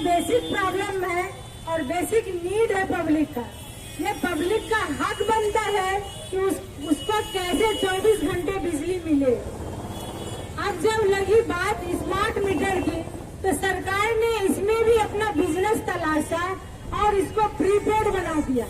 Basic problem है और basic need है पब्लिक का। ये पब्लिक का हक बनता है कि उसको कैसे 24 घंटे बिजली मिले। अब जब लगी बात स्मार्ट मीटर की, तो सरकार ने इसमें भी अपना बिजनेस तलाशा और इसको प्रीपेड बना दिया।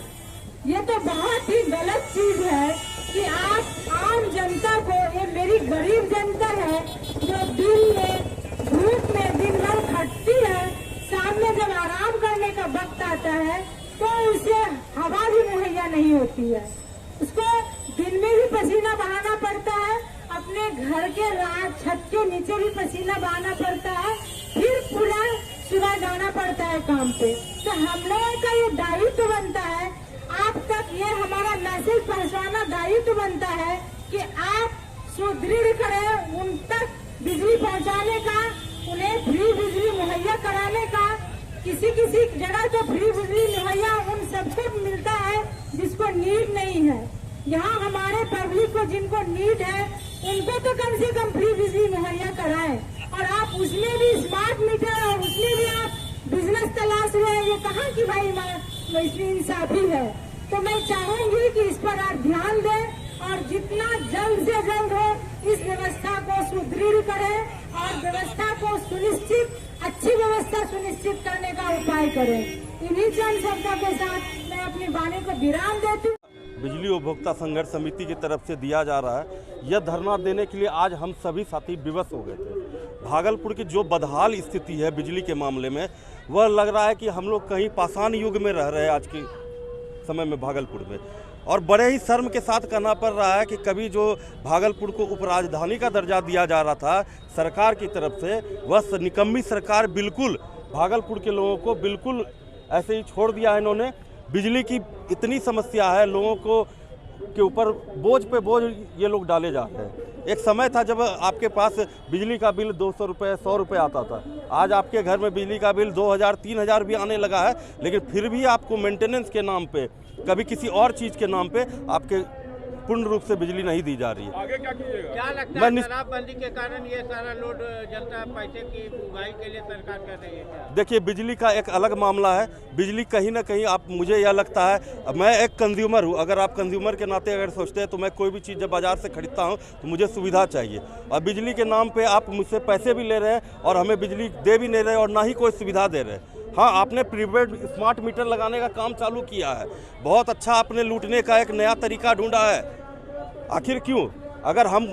ये तो बहुत ही गलत चीज है कि आप आम जनता को, ये मेरी गरीब जनता है जो दिन में धूप में दिन भर खटती है, शाम में जब आराम करने का वक्त आता है तो उसे हवा भी मुहैया नहीं होती है। उसको दिन में भी पसीना बहाना पड़ता है, अपने घर के छत के नीचे भी पसीना बहाना पड़ता है, फिर पूरा सुबह जाना पड़ता है काम पे। तो हम लोगों का ये दायित्व बनता है, आप तक ये हमारा मैसेज पहुंचाना दायित्व बनता है कि आप सुदृढ़ करें उन तक बिजली पहुंचाने का, उन्हें फ्री बिजली मुहैया कराने का। किसी जगह तो फ्री बिजली मुहैया उन सबको मिलता है जिसको नीड नहीं है। यहाँ हमारे पब्लिक को जिनको नीड है उनको तो कम से कम फ्री बिजली मुहैया कराएं। और आप उसमें भी स्मार्ट मीटर और उसमें भी आप बिजनेस तलाश रहे हैं, ये कहाँ की भाई इसमें इंसाफी है। तो मैं चाहूंगी कि इस पर आप ध्यान दें और जितना जल्द से जल्द हो इस व्यवस्था को सुदृढ़ करें और व्यवस्था को अच्छी व्यवस्था सुनिश्चित करने का उपाय करें। इन्हीं चंद शब्दों के साथ मैं अपनी वाणी को विराम देती हूँ। बिजली उपभोक्ता संघर्ष समिति की तरफ से दिया जा रहा है, यह धरना देने के लिए आज हम सभी साथी विवश हो गए थे। भागलपुर की जो बदहाल स्थिति है बिजली के मामले में, वह लग रहा है कि हम लोग कहीं पाषाण युग में रह रहे हैं आज के समय में भागलपुर में। और बड़े ही शर्म के साथ कहना पड़ रहा है कि कभी जो भागलपुर को उपराजधानी का दर्जा दिया जा रहा था सरकार की तरफ से, वह निकम्मी सरकार बिल्कुल भागलपुर के लोगों को बिल्कुल ऐसे ही छोड़ दिया है। इन्होंने बिजली की इतनी समस्या है, लोगों को के ऊपर बोझ पे बोझ ये लोग डाले जाते हैं। एक समय था जब आपके पास बिजली का बिल 200 रुपये 100 रुपये आता था, आज आपके घर में बिजली का बिल 2000 3000 भी आने लगा है, लेकिन फिर भी आपको मेंटेनेंस के नाम पे, कभी किसी और चीज़ के नाम पे आपके पूर्ण रूप से बिजली नहीं दी जा रही है। आगे क्या कीजिएगा? क्या लगता है शराबबंदी के कारण ये सारा लोड जनता पैसे की उगाही के लिए सरकार कर रही है क्या? देखिए, बिजली का एक अलग मामला है। बिजली कहीं ना कहीं आप, मुझे यह लगता है, मैं एक कंज्यूमर हूँ, अगर आप कंज्यूमर के नाते अगर सोचते हैं तो मैं कोई भी चीज़ जब बाज़ार से खरीदता हूँ तो मुझे सुविधा चाहिए, और बिजली के नाम पे आप मुझसे पैसे भी ले रहे हैं और हमें बिजली दे भी नहीं रहे और ना ही कोई सुविधा दे रहे हैं। हाँ, आपने प्रीपेड स्मार्ट मीटर लगाने का काम चालू किया है, बहुत अच्छा, आपने लूटने का एक नया तरीका ढूंढा है। आखिर क्यों? अगर हम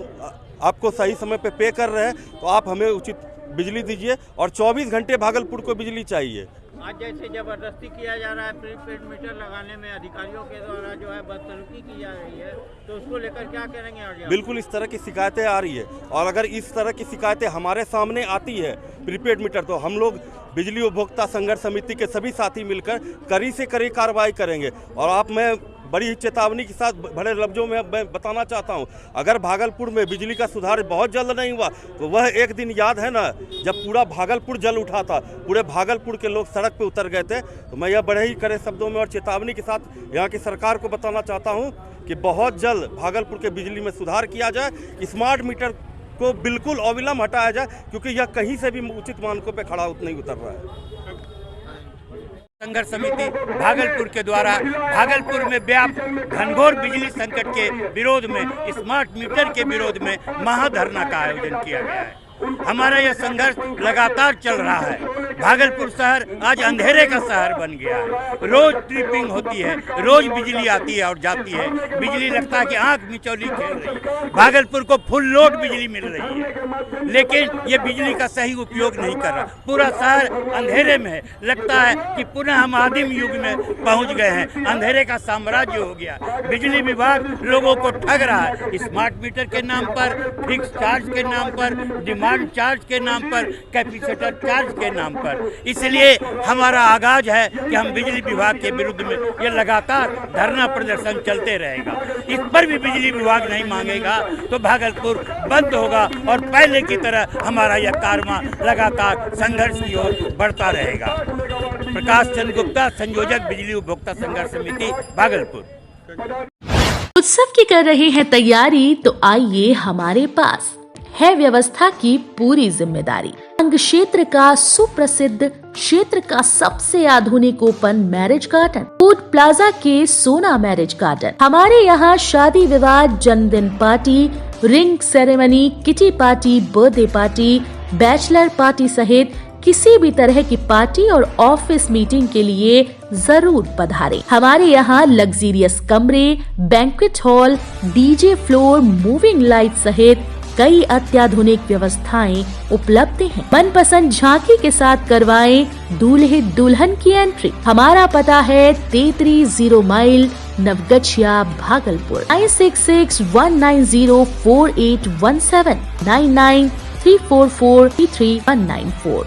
आपको सही समय पे कर रहे हैं तो आप हमें उचित बिजली दीजिए, और 24 घंटे भागलपुर को बिजली चाहिए। आज जैसे जबरदस्ती किया जा रहा है प्रीपेड मीटर लगाने में, अधिकारियों के द्वारा जो है बदसलूकी की जा रही है, तो उसको लेकर क्या करेंगे आगे? बिल्कुल इस तरह की शिकायतें आ रही है, और अगर इस तरह की शिकायतें हमारे सामने आती है प्रीपेड मीटर, तो हम लोग बिजली उपभोक्ता संघर्ष समिति के सभी साथी मिलकर कड़ी से कड़ी कार्रवाई करेंगे। और आप, मैं बड़ी चेतावनी के साथ बड़े लफ्जों में मैं बताना चाहता हूं, अगर भागलपुर में बिजली का सुधार बहुत जल्द नहीं हुआ तो वह एक दिन याद है ना, जब पूरा भागलपुर जल उठा था, पूरे भागलपुर के लोग सड़क पे उतर गए थे। तो मैं यह बड़े ही कड़े शब्दों में और चेतावनी के साथ यहाँ की सरकार को बताना चाहता हूँ कि बहुत जल्द भागलपुर के बिजली में सुधार किया जाए, स्मार्ट मीटर को बिल्कुल अविलंब हटाया जाए, क्योंकि यह कहीं से भी उचित मानकों पर खड़ा नहीं उतर रहा है। संघर्ष समिति भागलपुर के द्वारा भागलपुर में व्याप्त घनघोर बिजली संकट के विरोध में, स्मार्ट मीटर के विरोध में महाधरना का आयोजन किया गया है। हमारा यह संघर्ष लगातार चल रहा है। भागलपुर शहर आज अंधेरे का शहर बन गया है, रोज ट्रिपिंग होती है, रोज बिजली आती है और जाती है, बिजली लगता है कि आंख मिचौली खेल रही है। भागलपुर को फुल लोड बिजली मिल रही है, लेकिन ये बिजली का सही उपयोग नहीं कर रहा, पूरा शहर अंधेरे में है। लगता है कि पुनः हम आदिम युग में पहुंच गए हैं, अंधेरे का साम्राज्य हो गया। बिजली विभाग लोगों को ठग रहा है, स्मार्ट मीटर के नाम पर, फिक्स चार्ज के नाम पर, डिमांड चार्ज के नाम पर, कैपेसिटर चार्ज के नाम पर। इसलिए हमारा आगाज है कि हम बिजली विभाग के विरुद्ध में ये लगातार धरना प्रदर्शन चलते रहेगा। इस पर भी बिजली विभाग नहीं मांगेगा तो भागलपुर बंद होगा और पहले की तरह हमारा यह कारवां लगातार संघर्ष की ओर बढ़ता रहेगा। प्रकाश चंद्र गुप्ता, संयोजक बिजली उपभोक्ता संघर्ष समिति, भागलपुर। उत्सव की कर रहे हैं तैयारी तो आइए हमारे पास है व्यवस्था की पूरी जिम्मेदारी। अंग क्षेत्र का सुप्रसिद्ध क्षेत्र का सबसे आधुनिक open marriage garden, food plaza के सोना मैरिज गार्डन। हमारे यहाँ शादी विवाह, जन्मदिन party, ring ceremony, kitty party, birthday party, bachelor party सहित किसी भी तरह की पार्टी और ऑफिस मीटिंग के लिए जरूर पधारें। हमारे यहाँ लग्जीरियस कमरे, banquet hall, DJ floor, moving light सहित कई अत्याधुनिक व्यवस्थाएं उपलब्ध हैं। मनपसंद झांकी के साथ करवाएं दूल्हे दुल्हन की एंट्री। हमारा पता है 33 माइल नवगछिया, भागलपुर। 9661904817 9934433194।